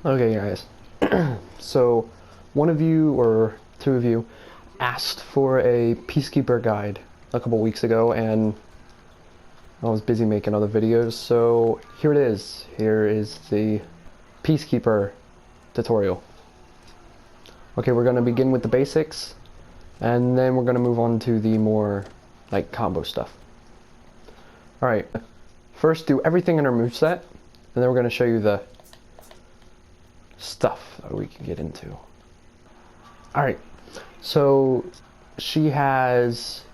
Okay guys, so one of you or two of you asked for a Peacekeeper guide a couple weeks ago and I was busy making other videos, so here it is. Here is the Peacekeeper tutorial. Okay, we're going to begin with the basics and then we're going to move on to the more like combo stuff. Alright, first do everything in our moveset and then we're going to show you the stuff that we can get into. Alright, so she has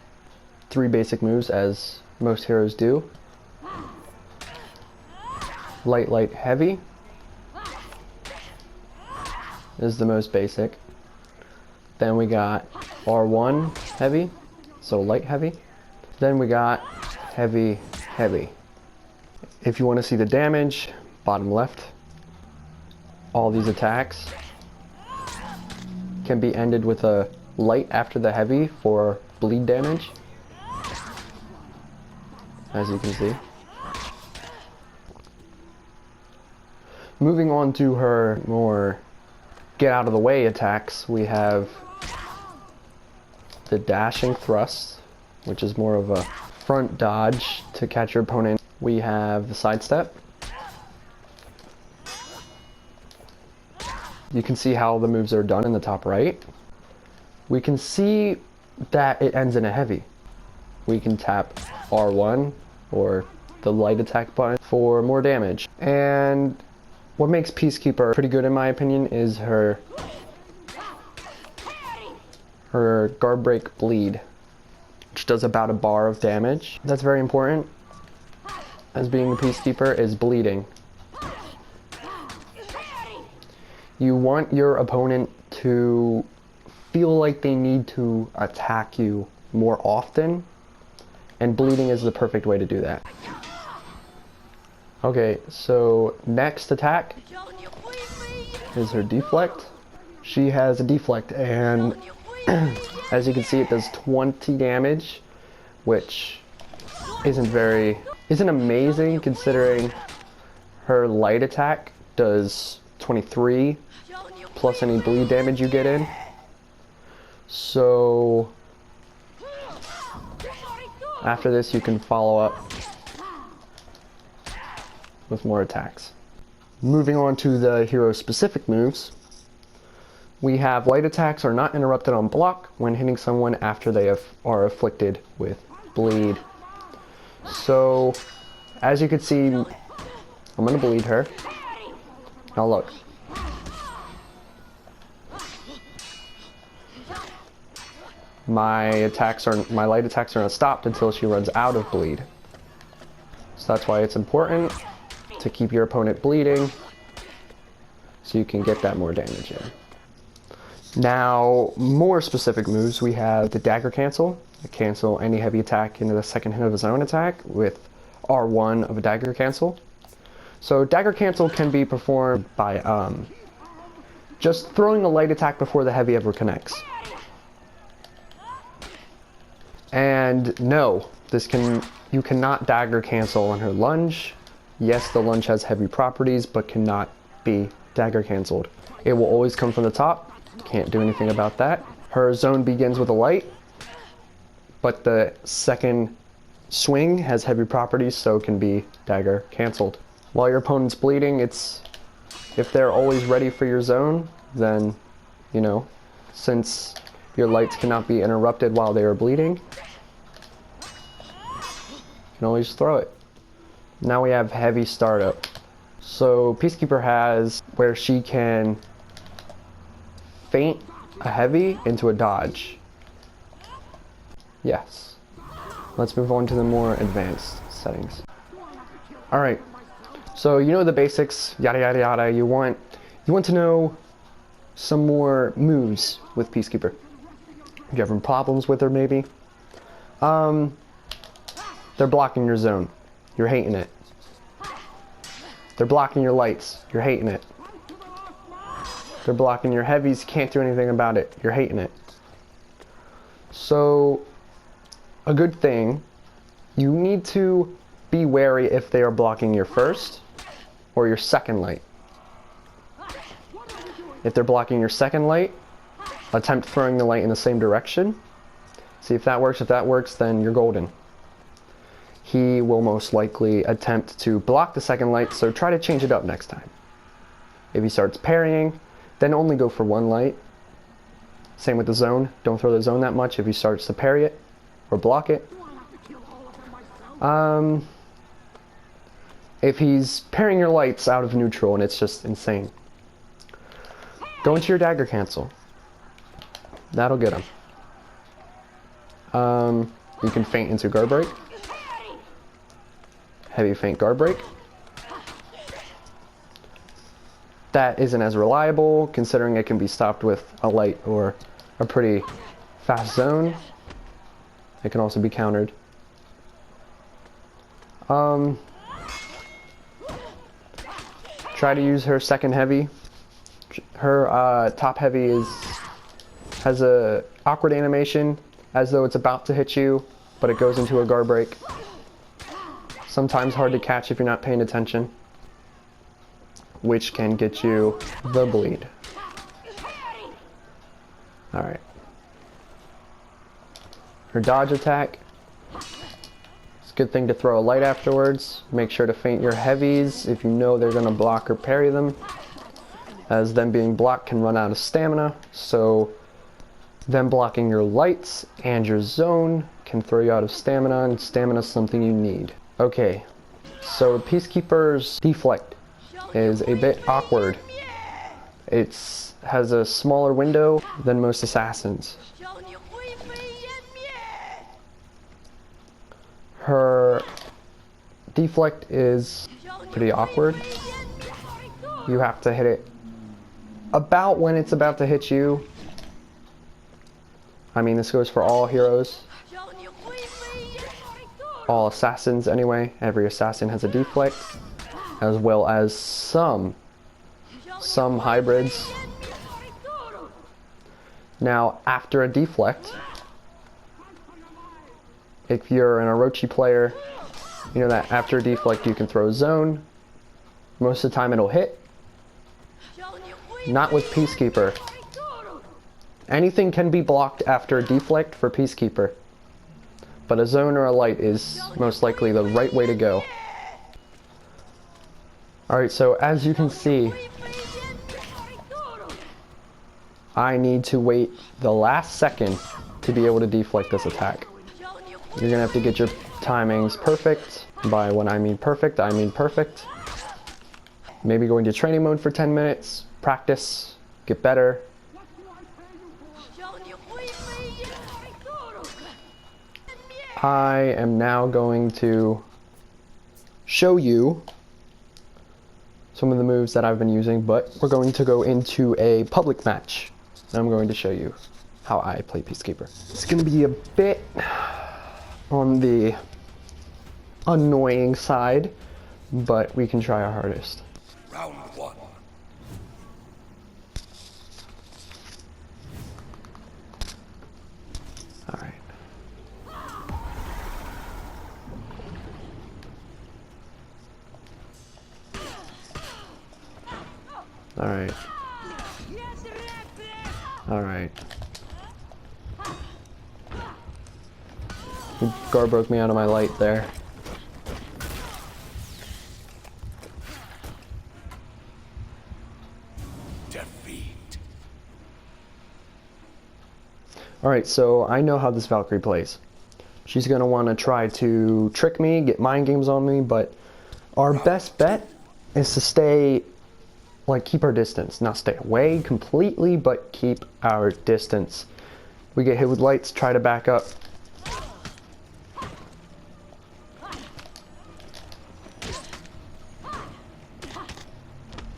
3 basic moves as most heroes do. Light, light, heavy is the most basic. Then we got R1 heavy, so light heavy. Then we got heavy, heavy. If you want to see the damage, bottom left. All these attacks can be ended with a light after the heavy for bleed damage, as you can see. Moving on to her more get out of the way attacks, we have the dashing thrust, which is more of a front dodge to catch your opponent. We have the sidestep. You can see how the moves are done in the top right. We can see that it ends in a heavy. We can tap R1 or the light attack button for more damage. And what makes Peacekeeper pretty good in my opinion is her guard break bleed, which does about a bar of damage. That's very important as being a Peacekeeper is bleeding. You want your opponent to feel like they need to attack you more often, and bleeding is the perfect way to do that. Okay, so next attack is her deflect. She has a deflect and as you can see it does 20 damage, which isn't amazing considering her light attack does 23 plus any bleed damage you get in. So after this you can follow up with more attacks. Moving on to the hero specific moves, we have light attacks are not interrupted on block when hitting someone after they are afflicted with bleed. So as you can see, I'm gonna bleed her. Now look. My light attacks are not stopped until she runs out of bleed. So that's why it's important to keep your opponent bleeding so you can get that more damage in. Now, more specific moves, we have the dagger cancel. Cancel any heavy attack into the second hit of his own attack with R1 of a dagger cancel. So dagger cancel can be performed by just throwing a light attack before the heavy ever connects. And no, you cannot dagger cancel on her lunge. Yes, the lunge has heavy properties, but cannot be dagger canceled. It will always come from the top. Can't do anything about that. Her zone begins with a light, but the second swing has heavy properties, so it can be dagger canceled. While your opponent's bleeding, if they're always ready for your zone, then, you know, since your lights cannot be interrupted while they are bleeding, you can always throw it. Now we have heavy startup. So Peacekeeper has where she can feint a heavy into a dodge. Yes. Let's move on to the more advanced settings. Alright, so you know the basics, yada yada yada. You want to know some more moves with Peacekeeper. If you're having problems with her maybe. They're blocking your zone. You're hating it. They're blocking your lights. You're hating it. They're blocking your heavies. Can't do anything about it. You're hating it. So, a good thing, you need to be wary if they are blocking your first or your second light. If they're blocking your second light, attempt throwing the light in the same direction. See if that works. If that works, then you're golden. He will most likely attempt to block the second light, so try to change it up next time. If he starts parrying, then only go for one light. Same with the zone. Don't throw the zone that much if he starts to parry it or block it. If he's parrying your lights out of neutral and it's just insane, go into your dagger cancel. That'll get him. You can feint into guard break. Heavy feint guard break. That isn't as reliable considering it can be stopped with a light or a pretty fast zone. It can also be countered. Try to use her second heavy. Her top heavy has a awkward animation as though it's about to hit you, but it goes into a guard break. Sometimes hard to catch if you're not paying attention, which can get you the bleed. Alright. Her dodge attack. It's a good thing to throw a light afterwards. Make sure to feint your heavies if you know they're going to block or parry them, as them being blocked can run out of stamina, so them blocking your lights and your zone can throw you out of stamina, and stamina is something you need. Okay, so Peacekeeper's deflect is a bit awkward. It has a smaller window than most assassins. Her deflect is pretty awkward. You have to hit it about when it's about to hit you. I mean, this goes for all heroes. All assassins anyway. Every assassin has a deflect, as well as some hybrids. Now, after a deflect, if you're an Orochi player, you know that after a deflect you can throw a zone. Most of the time it'll hit. Not with Peacekeeper. Anything can be blocked after a deflect for Peacekeeper, but a zone or a light is most likely the right way to go. Alright, so as you can see, I need to wait the last second to be able to deflect this attack. You're gonna have to get your timings perfect. By when I mean perfect, I mean perfect. Maybe go into training mode for 10 minutes, practice, get better. I am now going to show you some of the moves that I've been using, but we're going to go into a public match. And I'm going to show you how I play Peacekeeper. It's going to be a bit on the annoying side, but we can try our hardest. Round one. All right. All right. All right. Guard broke me out of my light there. Defeat. Alright, so I know how this Valkyrie plays. She's going to want to try to trick me, get mind games on me, but our best bet is to stay, keep our distance. Not stay away completely, but keep our distance. We get hit with lights, try to back up.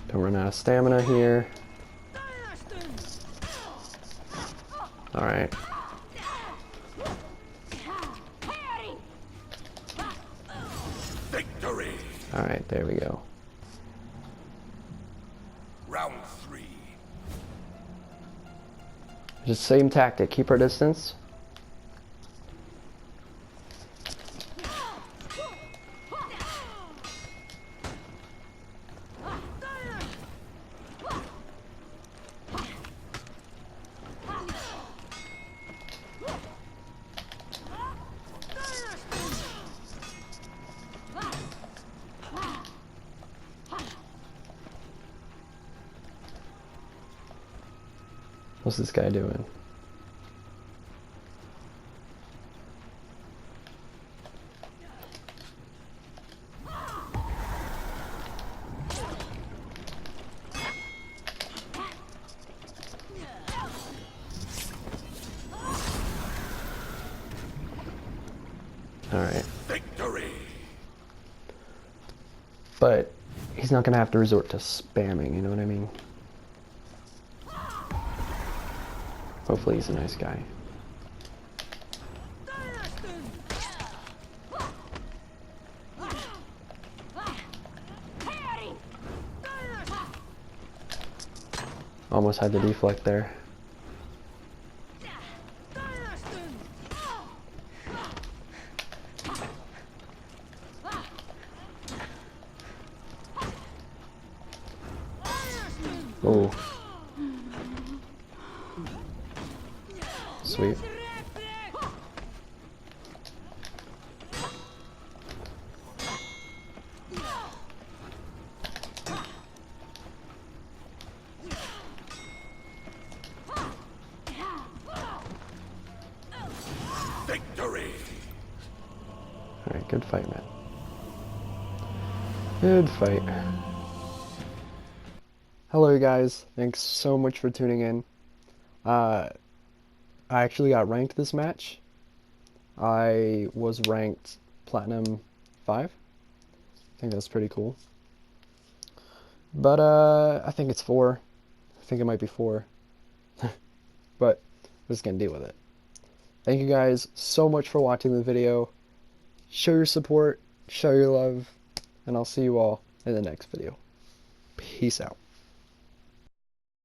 Don't run out of stamina here. Alright. Victory. Alright, there we go. Round three. Just same tactic, keep our distance. What's this guy doing? Alright. Victory! But he's not going to have to resort to spamming, you know what I mean? Hopefully he's a nice guy. Almost had the deflect there. Oh. Sweet. Victory! Alright, good fight, man. Good fight. Hello guys, thanks so much for tuning in. I actually got ranked this match. I was ranked Platinum 5. I think that's pretty cool. But I think it's 4. I think it might be 4. But we're just gonna deal with it. Thank you guys so much for watching the video. Show your support, show your love, and I'll see you all in the next video. Peace out.